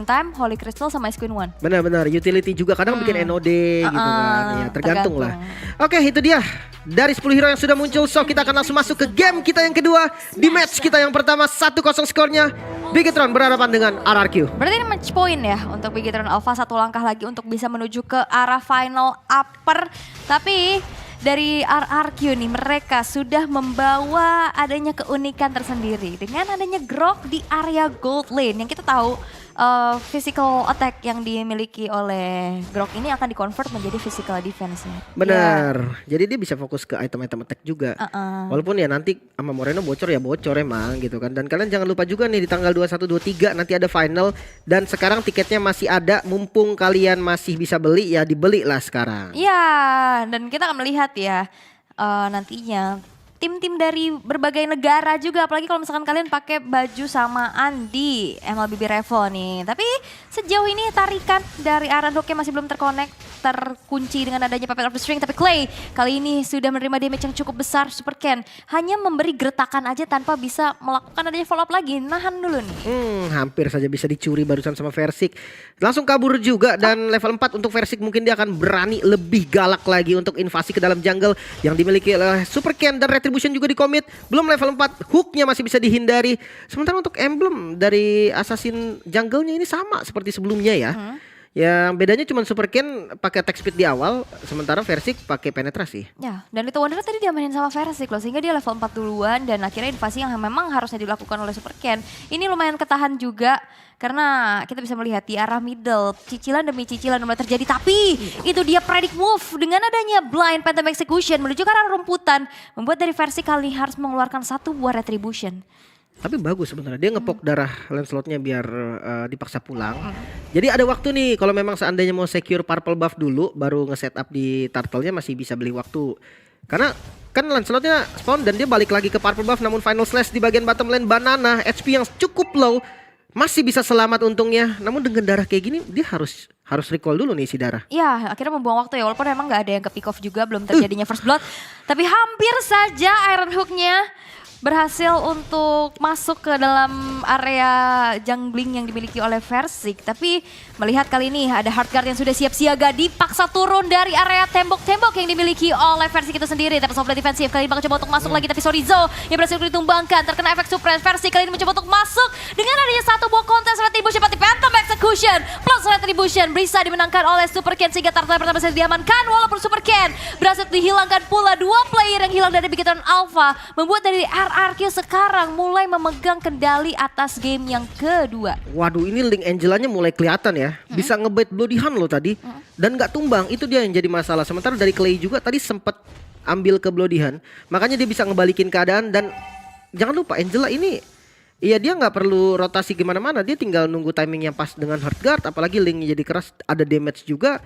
Time, Holy Crystal sama Ice Queen One. Benar-benar utility juga kadang bikin NOD gitu kan. Ya, tergantung lah. Oke, itu dia. Dari 10 hero yang sudah muncul, so kita akan langsung masuk ke game kita yang kedua. Di match kita yang pertama 1-0 skornya. Bigetron berhadapan dengan RRQ. Berarti ini match point ya untuk Bigetron Alpha, satu langkah lagi untuk bisa menuju ke arah final upper. Tapi dari RRQ nih, mereka sudah membawa adanya keunikan tersendiri dengan adanya Grok di area gold lane yang kita tahu physical attack yang dimiliki oleh Grok ini akan di-convert menjadi physical defense-nya. Benar. Jadi dia bisa fokus ke item-item attack juga. Walaupun ya nanti sama Moreno bocor ya bocor emang gitu kan. Dan kalian jangan lupa juga nih di tanggal 21 23 nanti ada final dan sekarang tiketnya masih ada, mumpung kalian masih bisa beli ya dibeli lah sekarang. Iya, dan kita akan melihat ya nantinya tim-tim dari berbagai negara juga, apalagi kalau misalkan kalian pakai baju samaan di MLBB Revo nih. Tapi sejauh ini tarikan dari Aran Hook masih belum terkunci dengan adanya Puppet of the String. Tapi Clay kali ini sudah menerima damage yang cukup besar. Super Ken hanya memberi gertakan aja tanpa bisa melakukan adanya follow up lagi. Nahan dulu nih. Hampir saja bisa dicuri barusan sama Versik. Langsung kabur juga dan level 4 untuk Versik mungkin dia akan berani lebih galak lagi untuk invasi ke dalam jungle yang dimiliki oleh Super Ken dan Retribution juga di commit. Belum level 4, hooknya masih bisa dihindari. Sementara untuk emblem dari assassin jungle-nya ini sama seperti sebelumnya ya. Yang bedanya cuma Super Ken pakai attack speed di awal, sementara Versik pakai penetrasi. Ya, dan Little Wonder tadi diamanin sama Versik loh, sehingga dia level 4 duluan dan akhirnya invasi yang memang harusnya dilakukan oleh Super Ken. Ini lumayan ketahan juga karena kita bisa melihat di arah middle, cicilan demi cicilan mulai terjadi. Tapi itu dia predict move dengan adanya blind Phantom Execution menuju ke arah rumputan, membuat dari Versik kali harus mengeluarkan satu buah Retribution. Tapi bagus sebenarnya dia ngepok darah Lancelotnya biar dipaksa pulang. Jadi ada waktu nih kalau memang seandainya mau secure purple buff dulu baru nge-setup di turtle-nya masih bisa beli waktu. Karena kan Lancelotnya spawn dan dia balik lagi ke purple buff, namun final slash di bagian bottom lane Banana HP yang cukup low masih bisa selamat untungnya. Namun dengan darah kayak gini dia harus recall dulu nih si darah. Ya, akhirnya membuang waktu ya, walaupun emang gak ada yang ke pick off juga, belum terjadinya first blood. Tapi hampir saja Iron Hook-nya berhasil untuk masuk ke dalam area jungling yang dimiliki oleh Versik. Tapi melihat kali ini ada Heartguard yang sudah siap siaga, dipaksa turun dari area tembok-tembok yang dimiliki oleh Versik itu sendiri. Tapi soft defensif kali ini mencoba untuk masuk lagi, tapi Sorizo yang berhasil ditumbangkan, terkena efek suppress. Versik kali ini mencoba untuk masuk dengan adanya satu buah kontes Retribution, seperti Phantom Execution plus Retribution bisa dimenangkan oleh Super Ken sehingga turtle pertama bisa diamankan. Walaupun Super Ken berhasil dihilangkan pula dua player yang hilang dari Bigetron Alpha, membuat dari RRQ sekarang mulai memegang kendali atas game yang kedua. Waduh, ini Link Angelanya mulai kelihatan ya. Bisa ngebait Bloody Hand loh tadi. Dan gak tumbang, itu dia yang jadi masalah. Sementara dari Clay juga tadi sempat ambil ke Bloody Hand. Makanya dia bisa ngebalikin keadaan. Dan jangan lupa Angela ini, iya dia gak perlu rotasi gimana-mana. Dia tinggal nunggu timing yang pas dengan Heartguard. Apalagi Linknya jadi keras, ada damage juga.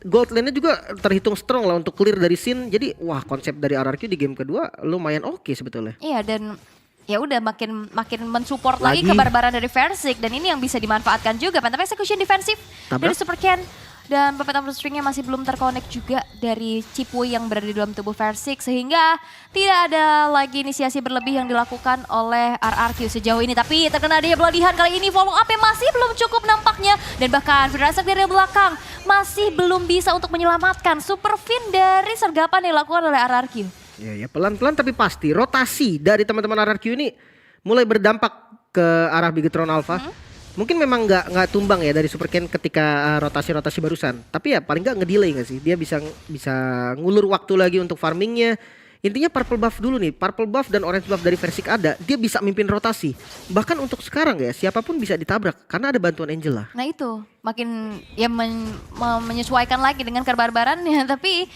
Gold lane-nya juga terhitung strong lah untuk clear dari scene. Jadi wah, konsep dari RRQ di game kedua lumayan oke sebetulnya. Iya, dan ya udah makin mensupport lagi kebarbaran dari Versik, dan ini yang bisa dimanfaatkan juga. Phantom Execution defensif dari Super Ken. Dan Puppet of the String-nya masih belum terkonek juga dari Cipuy yang berada di dalam tubuh Versik, sehingga tidak ada lagi inisiasi berlebih yang dilakukan oleh RRQ sejauh ini. Tapi terkena dia Bloody Hand kali ini, follow up yang masih belum cukup nampaknya. Dan bahkan Firasat dari belakang masih belum bisa untuk menyelamatkan Super Fin dari sergapan yang dilakukan oleh RRQ. Ya pelan-pelan tapi pasti rotasi dari teman-teman RRQ ini mulai berdampak ke arah Bigetron Alpha. Mungkin memang nggak tumbang ya dari Super Ken ketika rotasi-rotasi barusan. Tapi ya paling nggak ngedelay nggak sih? Dia bisa ngulur waktu lagi untuk farmingnya. Intinya purple buff dulu nih. Purple buff dan orange buff dari Versik ada. Dia bisa mimpin rotasi. Bahkan untuk sekarang ya siapapun bisa ditabrak karena ada bantuan Angela. Nah itu makin ya menyesuaikan lagi dengan kebarbarannya. Tapi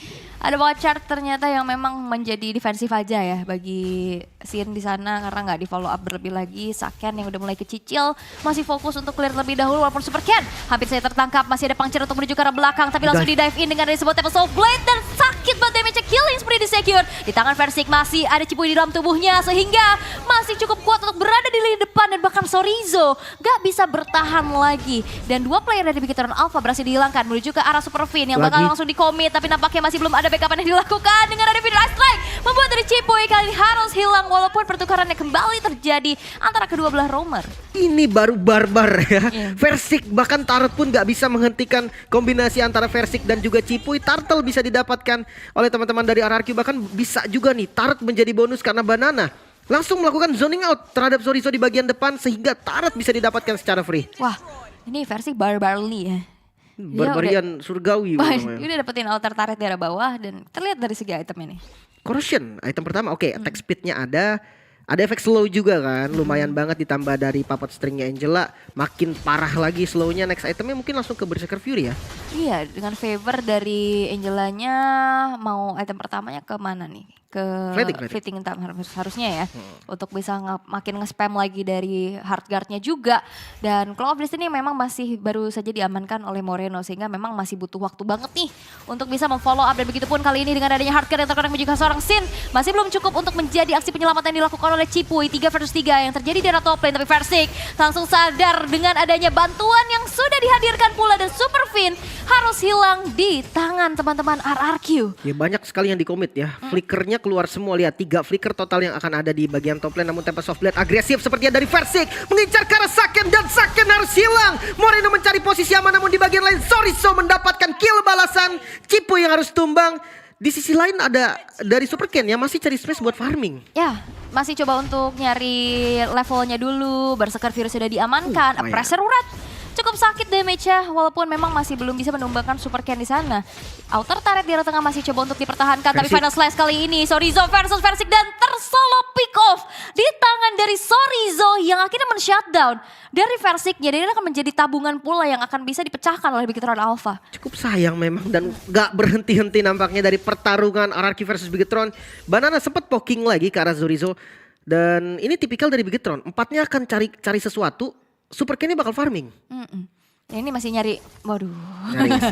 ada Watchard ternyata yang memang menjadi defensif aja ya bagi scene di sana karena nggak di follow up berlebih lagi. Saken yang udah mulai kecicil masih fokus untuk clear lebih dahulu, walaupun Super Ken hampir saja tertangkap. Masih ada Puncture untuk menuju ke arah belakang, tapi langsung di dive in dengan sebuah Temple Soul Blade dan sakit banget damage killing spree di secure. Di tangan Versik masih ada Cipuy di dalam tubuhnya sehingga masih cukup kuat untuk berada di lini depan, dan bahkan Sorizo gak bisa bertahan lagi. Dan dua player dari Bigetron Alpha berhasil dihilangkan menuju ke arah Super Fin yang bakal langsung di commit, tapi nampaknya masih belum ada backupan yang dilakukan dengan ada Feeder Ice Strike. Membuat dari Cipuy kali ini harus hilang walaupun pertukarannya kembali terjadi antara kedua belah roamer. Ini baru barbar ya. Iya. Versik bahkan Turret pun gak bisa menghentikan kombinasi antara Versik dan juga Cipuy. Turtle bisa didapatkan oleh teman-teman dari RRQ. Bahkan bisa juga nih Turret menjadi bonus karena Banana langsung melakukan zoning out terhadap Sorizo di bagian depan sehingga Turret bisa didapatkan secara free. Wah, ini versi barbarly ya. Dia Barbarian surgawi. Dia udah dapetin altar turret di arah bawah dan terlihat dari segi item ini. Corrosion, item pertama. Oke, attack speednya ada. Ada efek slow juga kan, lumayan banget ditambah dari puppet stringnya Angela. Makin parah lagi slownya, next itemnya mungkin langsung ke Berserker Fury ya. Iya, dengan favor dari Angelanya mau item pertamanya ke mana nih? Ke fleeting time harusnya ya. Untuk bisa makin nge-spam lagi dari hard guard-nya juga. Dan Claw of Destiny memang masih baru saja diamankan oleh Moreno sehingga memang masih butuh waktu banget nih untuk bisa memfollow up. Dan begitupun kali ini dengan adanya hard guard yang terkadang juga seorang Sin masih belum cukup untuk menjadi aksi penyelamatan yang dilakukan oleh Cipuy 3 versus 3 yang terjadi di arah top lane. Tapi Versik langsung sadar dengan adanya bantuan yang sudah dihadirkan pula dan Super Fin harus hilang di tangan teman-teman RRQ. Ya banyak sekali yang dikomit ya. Flickernya keluar semua, lihat 3 flicker total yang akan ada di bagian top lane. Namun Tempest of Blade agresif sepertinya dari Versik mengincar ke arah Saken dan Saken harus hilang. Moreno mencari posisi aman namun di bagian lain Sorizo mendapatkan kill balasan. Cipuy yang harus tumbang. Di sisi lain ada dari Super Ken yang masih cari space buat farming. Ya, masih coba untuk nyari levelnya dulu. Berserker Fury sudah diamankan. Pressure Rat cukup sakit damage-nya walaupun memang masih belum bisa menumbangkan Super Ken di sana. Outer turret di arah tengah masih coba untuk dipertahankan tapi final slash kali ini Sorizo versus Versik dan tersolo pick off di tangan dari Sorizo yang akhirnya men-shutdown dari Versiknya dan ini akan menjadi tabungan pula yang akan bisa dipecahkan oleh Bigetron Alpha. Cukup sayang memang dan gak berhenti-henti nampaknya dari pertarungan RRQ versus Bigetron. Banana sempat poking lagi ke arah Sorizo dan ini tipikal dari Bigetron. Empatnya akan cari sesuatu. Super Ken ini bakal farming. Ini masih nyari, waduh.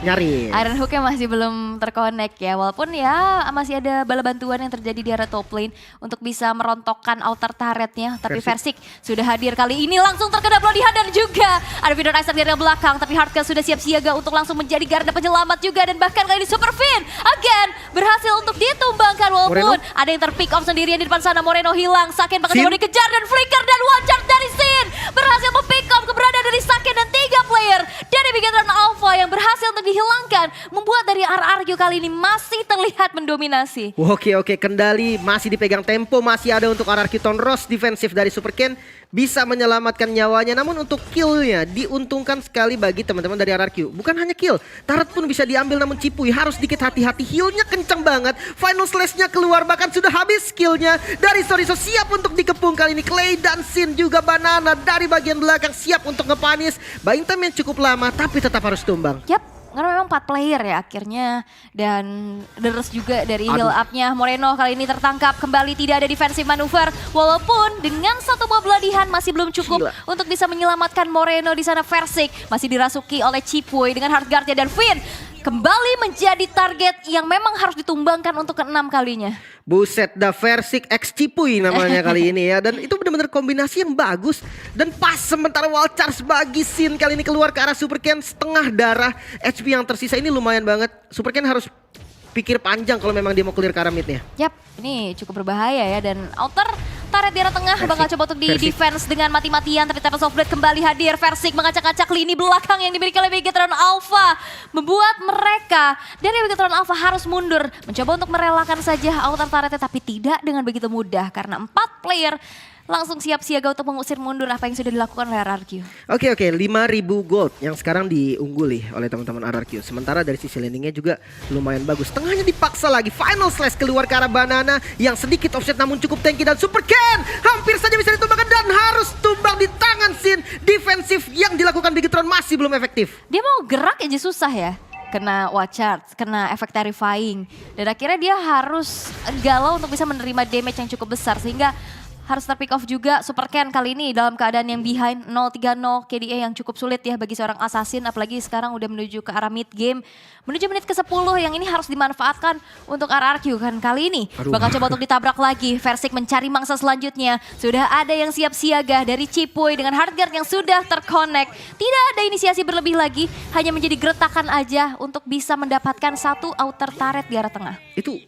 Nyari. Iron Hook-nya masih belum terkonek ya. Walaupun ya masih ada bala bantuan yang terjadi di arah top lane untuk bisa merontokkan outer turretnya. Tapi Versik sudah hadir kali ini langsung terkena pelodihan dan juga ada Feeder Ice Strike dari belakang. Tapi Hardcast sudah siap siaga untuk langsung menjadi garda penyelamat juga. Dan bahkan kali ini Super Fin again berhasil untuk ditumbangkan. Walaupun ada yang terpick off sendirian di depan sana. Moreno hilang, Saken bakal coba dikejar dan flicker dan one charge dari Sin. Berhasil mempick off keberadaan dari Saken dan 3 player dari Bigetron Alpha yang berhasil untuk dihilangkan. Membuat dari RRQ kali ini masih terlihat mendominasi. Oke, kendali masih dipegang, tempo masih ada untuk RRQ. Tonros defensif dari Super Ken bisa menyelamatkan nyawanya. Namun untuk killnya diuntungkan sekali bagi teman-teman dari RRQ. Bukan hanya kill, turret pun bisa diambil namun Cipuy harus sedikit hati-hati. Healnya kenceng banget, final slashnya keluar bahkan sudah habis skillnya dari Sorizo. Siap untuk dikepung kali ini. Clay dan Sin juga Banana dari bagian belakang siap untuk ngepanis. Buying time yang cukup lama tapi tetap harus tumbang. Yap. Karena memang 4 player ya akhirnya. Dan deres juga dari heal up-nya. Moreno kali ini tertangkap. Kembali tidak ada defensive maneuver. Walaupun dengan satu buah beladihan masih belum cukup untuk bisa menyelamatkan Moreno di sana. Versik masih dirasuki oleh Cipuy dengan hard guard-nya dan Fin kembali menjadi target yang memang harus ditumbangkan untuk ke-6 kalinya. Buset dah, Versik X Cipuy namanya kali ini ya. Dan itu benar-benar kombinasi yang bagus. Dan pas sementara wall charge bagi Sin kali ini keluar ke arah Super Ken. Setengah darah, HP yang tersisa ini lumayan banget. Super Ken harus pikir panjang kalau memang dia mau clear ke arah midnya. Yap, ini cukup berbahaya ya. Dan outer turret di arah tengah bakal coba untuk di-defense dengan mati-matian. Tapi Tempest of Blade kembali hadir. Versik mengacak-acak lini belakang yang dimiliki oleh Bigetron Alpha. Membuat mereka dari Bigetron Alpha harus mundur. Mencoba untuk merelakan saja outer turretnya. Tapi tidak dengan begitu mudah. Karena 4 player langsung siap siaga untuk mengusir mundur apa yang sudah dilakukan oleh RRQ. Oke, 5.000 gold yang sekarang diungguli oleh teman-teman RRQ. Sementara dari sisi landingnya juga lumayan bagus. Tengahnya dipaksa lagi, final slash keluar ke arah Banana yang sedikit offset namun cukup tanky. Dan Super Ken hampir saja bisa ditumbangkan dan harus tumbang di tangan Sin. Defensif yang dilakukan Bigetron masih belum efektif. Dia mau gerak aja susah ya. Kena watch charge, kena efek terrifying. Dan akhirnya dia harus galau untuk bisa menerima damage yang cukup besar. Sehingga harus terpick off juga. Super Ken kali ini dalam keadaan yang behind 0-3-0 KDA yang cukup sulit ya bagi seorang assassin. Apalagi sekarang udah menuju ke arah mid game. Menuju menit ke-10 yang ini harus dimanfaatkan untuk RRQ kan kali ini. Bakal coba untuk ditabrak lagi. Versik mencari mangsa selanjutnya. Sudah ada yang siap siaga dari Cipuy dengan Heartguard yang sudah terconnect. Tidak ada inisiasi berlebih lagi. Hanya menjadi geretakan aja untuk bisa mendapatkan satu outer turret di arah tengah. Itu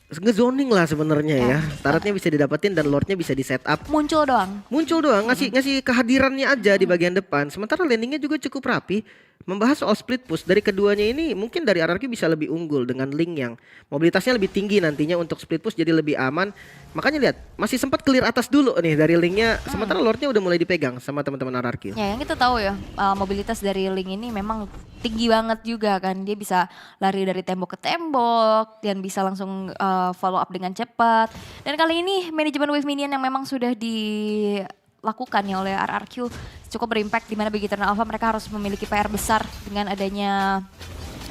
ngezoning lah sebenarnya ya. Turretnya bisa didapetin dan lordnya bisa di setup. Muncul doang. Muncul doang, ngasih kehadirannya aja di bagian depan. Sementara landingnya juga cukup rapi. Membahas soal split push dari keduanya ini mungkin dari RRQ bisa lebih unggul dengan Link yang mobilitasnya lebih tinggi nantinya untuk split push jadi lebih aman. Makanya lihat masih sempat clear atas dulu nih dari Linknya. Sementara lordnya udah mulai dipegang sama teman-teman RRQ. Ya yang kita tahu ya mobilitas dari Link ini memang tinggi banget juga kan. Dia bisa lari dari tembok ke tembok dan bisa langsung follow up dengan cepat. Dan kali ini manajemen wave minion yang memang sudah dilakukan ya oleh RRQ cukup berimpact, di mana bagi Eternal Alpha mereka harus memiliki PR besar dengan adanya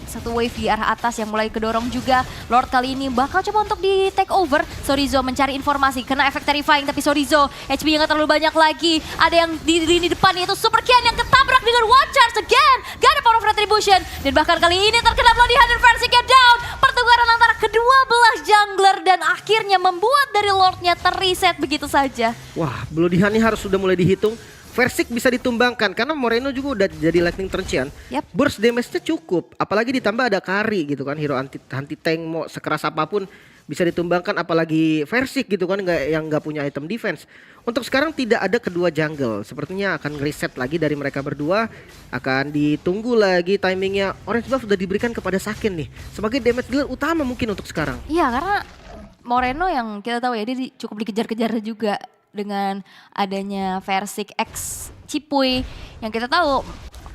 satu wave di arah atas yang mulai kedorong juga. Lord kali ini bakal coba untuk di take over. Sorizo mencari informasi, kena efek terrifying tapi Sorizo HP-nya gak terlalu banyak lagi. Ada yang di lini depan yaitu Super Ken yang ketabrak dengan one charge again. Gak ada power of retribution. Dan bahkan kali ini terkena Bloodihan dan Versiknya down. Pertukaran antara kedua belah jungler dan akhirnya membuat dari Lordnya terreset begitu saja. Wah, Bloodihan ini harus sudah mulai dihitung. Versik bisa ditumbangkan karena Moreno juga udah jadi lightning trencian. Burst damage-nya cukup, apalagi ditambah ada Kari gitu kan, hero anti tank mau sekeras apapun bisa ditumbangkan, apalagi Versik gitu kan yang nggak punya item defense. Untuk sekarang tidak ada kedua jungle, sepertinya akan reset lagi dari mereka berdua, akan ditunggu lagi timingnya. Orange buff sudah diberikan kepada Saken nih sebagai damage dealer utama mungkin untuk sekarang. Iya karena Moreno yang kita tahu ya dia cukup dikejar-kejar juga dengan adanya Versik X Cipuy yang kita tahu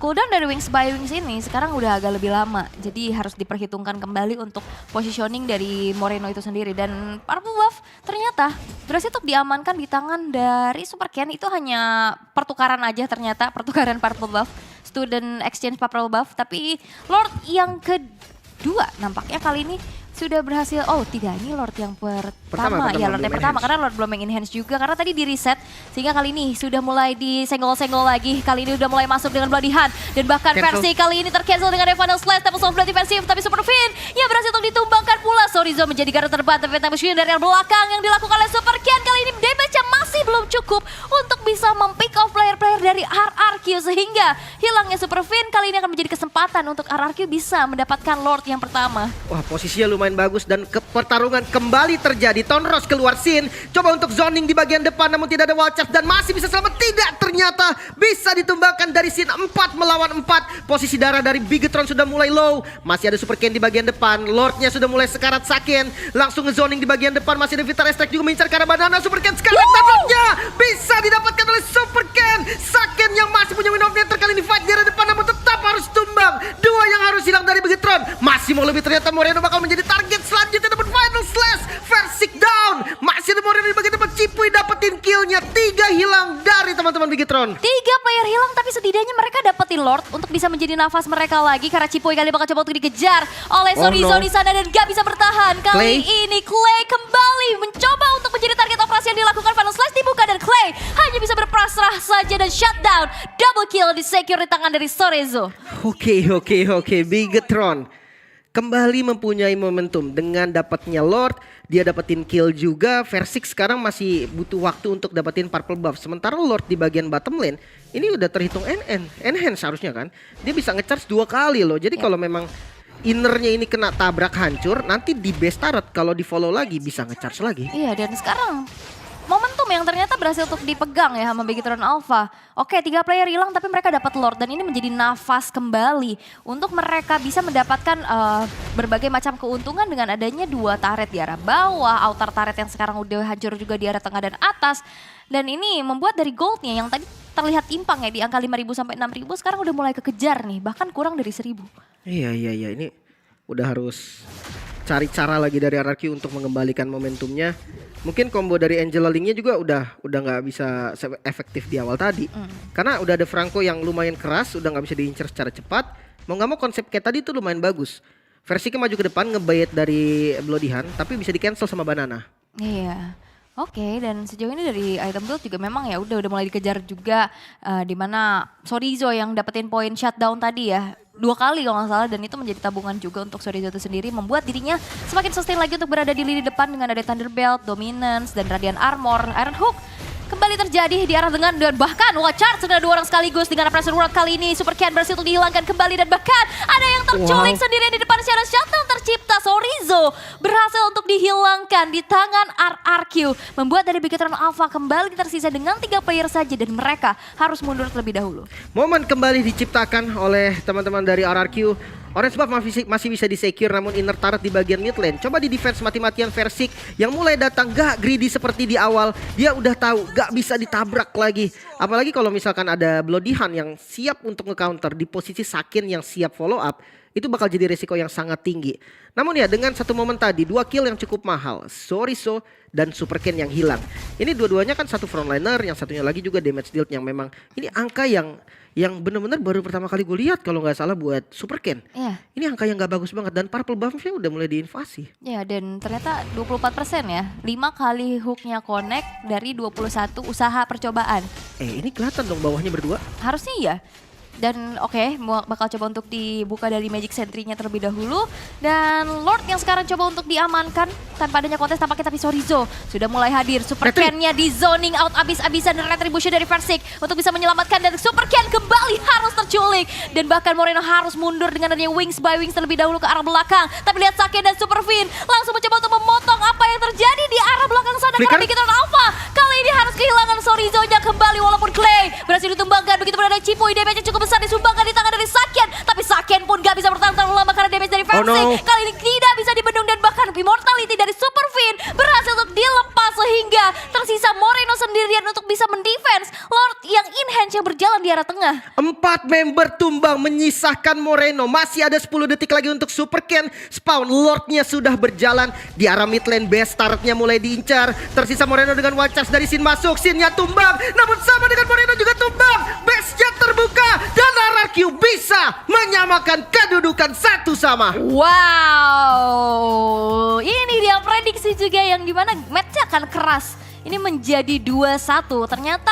cooldown dari Wings by Wings ini sekarang udah agak lebih lama. Jadi harus diperhitungkan kembali untuk positioning dari Moreno itu sendiri. Dan Purple Buff ternyata berhasil untuk diamankan di tangan dari Super Ken. Itu hanya pertukaran aja ternyata, pertukaran Purple Buff, student exchange Purple Buff. Tapi Lord yang kedua nampaknya kali ini sudah berhasil. Oh tidak, ini Lord yang pertama ya, Lord yang pertama karena Lord belum enhance juga karena tadi di reset sehingga kali ini sudah mulai disenggol-senggol lagi. Kali ini udah mulai masuk dengan Bloodihan dan bahkan versi kali ini tercancel dengan Final Slash, Temples of Blood defensif tapi Super Fin yang berhasil untuk ditumbangkan pula. Sorizo menjadi garda terdepan tapi Tempest dari yang belakang yang dilakukan oleh Super Ken kali ini damage-nya masih belum cukup untuk bisa mempick off player-player dari RRQ sehingga hilangnya Super Fin kali ini akan menjadi kesempatan untuk RRQ bisa mendapatkan Lord yang pertama. Wah, posisinya lumayan bagus dan pertarungan kembali terjadi. Tonros keluar scene, coba untuk zoning di bagian depan namun tidak ada wall charge dan masih bisa selamat. Tidak, ternyata bisa ditumbangkan dari scene 4 melawan 4. Posisi darah dari Bigetron sudah mulai low. Masih ada Super Ken di bagian depan. Lordnya sudah mulai sekarat Saken. Langsung ngezoning di bagian depan. Masih ada Vital Strike juga mengincar ke arah banana. Super Ken sekarang tabraknya bisa didapatkan oleh Super Ken. Saken yang masih punya win of nature kali ini fight di arah depan namun tetap harus tumbang. Dua yang harus hilang dari Bigetron. Masih mau lebih, ternyata Moreno bakal menjadi target selanjutnya dapat Final Slash. Versik down. Masih ada Moreno di bagian depan. Cipuy dapetin killnya. 3 hilang dari teman-teman Bigetron. 3 player hilang tapi setidaknya mereka dapetin Lord untuk bisa menjadi nafas mereka lagi karena Cipuy kali bakal coba untuk dikejar oleh Sorizo di sana dan gak bisa bertahan. Kali ini Clay kembali mencoba untuk menjadi target operasi yang dilakukan. Final Slash dibuka dan Clay hanya bisa berpasrah saja dan shutdown. Double kill di secure di tangan dari Sorizo. Oke. Bigetron kembali mempunyai momentum dengan dapatnya Lord, dia dapetin kill juga. Versik sekarang masih butuh waktu untuk dapetin purple buff. Sementara Lord di bagian bottom lane ini udah terhitung enhance harusnya kan. Dia bisa ngecharge 2 kali loh. Jadi kalau memang innernya ini kena tabrak hancur, nanti di base turret kalau di follow lagi bisa ngecharge lagi. Iya, dan sekarang momentum yang ternyata berhasil untuk dipegang ya sama Bigetron Alpha. Oke, 3 player hilang tapi mereka dapat Lord dan ini menjadi nafas kembali untuk mereka bisa mendapatkan berbagai macam keuntungan dengan adanya 2 turret di arah bawah, outer turret yang sekarang udah hancur juga di arah tengah dan atas. Dan ini membuat dari goldnya yang tadi terlihat timpang ya di angka 5.000 sampai 6.000 sekarang udah mulai kekejar nih, bahkan kurang dari 1.000. Iya, ini udah harus cari cara lagi dari RRQ untuk mengembalikan momentumnya. Mungkin combo dari Angela Link-nya juga udah nggak bisa efektif di awal tadi. Karena udah ada Franco yang lumayan keras, udah nggak bisa diincar secara cepat. Mau nggak mau konsep kayak tadi tuh lumayan bagus. Versinya maju ke depan ngebait dari Bloodihan tapi bisa di cancel sama Banana. Iya. Oke, dan sejauh ini dari item build juga memang ya udah mulai dikejar juga di mana Sorizo yang dapetin poin shutdown tadi ya. 2 kali kalau nggak salah dan itu menjadi tabungan juga untuk Sorizo itu sendiri membuat dirinya semakin sustain lagi untuk berada di lini depan dengan ada Thunderbelt, Dominance dan Radiant Armor. Iron Hook kembali terjadi di arah dengan dan bahkan Watchard sudah 2 orang sekaligus dengan Pressure World kali ini. Super Ken berhasil untuk dihilangkan kembali dan bahkan ada yang terculik sendirian di depan secara shutdown tercipta. Sorizo berhasil untuk dihilangkan di tangan RRQ. Membuat dari Bigetron Alpha kembali tersisa dengan 3 player saja dan mereka harus mundur terlebih dahulu. Momen kembali diciptakan oleh teman-teman dari RRQ. Orange buff masih bisa di-secure namun inner turret di bagian mid lane. Coba di defense mati-matian Versik yang mulai datang gak greedy seperti di awal. Dia udah tahu gak bisa ditabrak lagi. Apalagi kalau misalkan ada Bloody Hand yang siap untuk nge-counter di posisi Sakin yang siap follow up. Itu bakal jadi resiko yang sangat tinggi. Namun ya dengan satu momen tadi 2 kill yang cukup mahal. Sorizo dan Super Ken yang hilang. Ini dua-duanya kan satu frontliner, yang satunya lagi juga damage dealt yang memang ini angka yang benar-benar baru pertama kali gue lihat kalau nggak salah buat Super Ken. Iya. Ini angka yang nggak bagus banget dan purple buff-nya udah mulai diinvasi. Ya dan ternyata 24% ya. 5 kali hooknya connect dari 21 usaha percobaan. Ini kelihatan dong bawahnya berdua. Harusnya iya. Dan oke, bakal coba untuk dibuka dari Magic Sentry-nya terlebih dahulu. Dan Lord yang sekarang coba untuk diamankan tanpa adanya kontes tampaknya, tapi Sorizo sudah mulai hadir. Super Ken-nya di zoning out abis-abisan dan retribution dari Versik untuk bisa menyelamatkan dan Super Ken kembali harus terculik. Dan bahkan Moreno harus mundur dengan adanya Wings by Wings terlebih dahulu ke arah belakang. Tapi lihat Sake dan Super Fin langsung mencoba untuk memotong apa yang terjadi di arah belakang sana. Karena Bigetron Alpha kali ini harus kehilangan Sorizo-nya kembali walaupun Clay berhasil ditumbangkan. Begitu pun ada Cipuy, damage-nya cukup besar disumbangkan di tangan dari Saken, tapi Saken pun gak bisa bertahan terlalu lama karena damage dari Versik. Kali ini tidak bisa dibendung dan bahkan immortality dari Super Fin berhasil untuk dilepas sehingga tersisa Moreno sendirian untuk bisa mendefense Lord yang in-hand yang berjalan di arah tengah. 4 member tumbang menyisahkan Moreno. Masih ada 10 detik lagi untuk Super Ken spawn. Lordnya sudah berjalan di arah mid lane base. Turretnya mulai diincar. Tersisa Moreno dengan one charge dari Sin masuk. Sinnya tumbang. Namun sama dengan Moreno juga tumbang. Base-nya terbuka dan RRQ bisa menyamakan kedudukan satu sama. Wow, ini dia prediksi juga yang dimana match-nya akan keras. Ini menjadi 2-1. Ternyata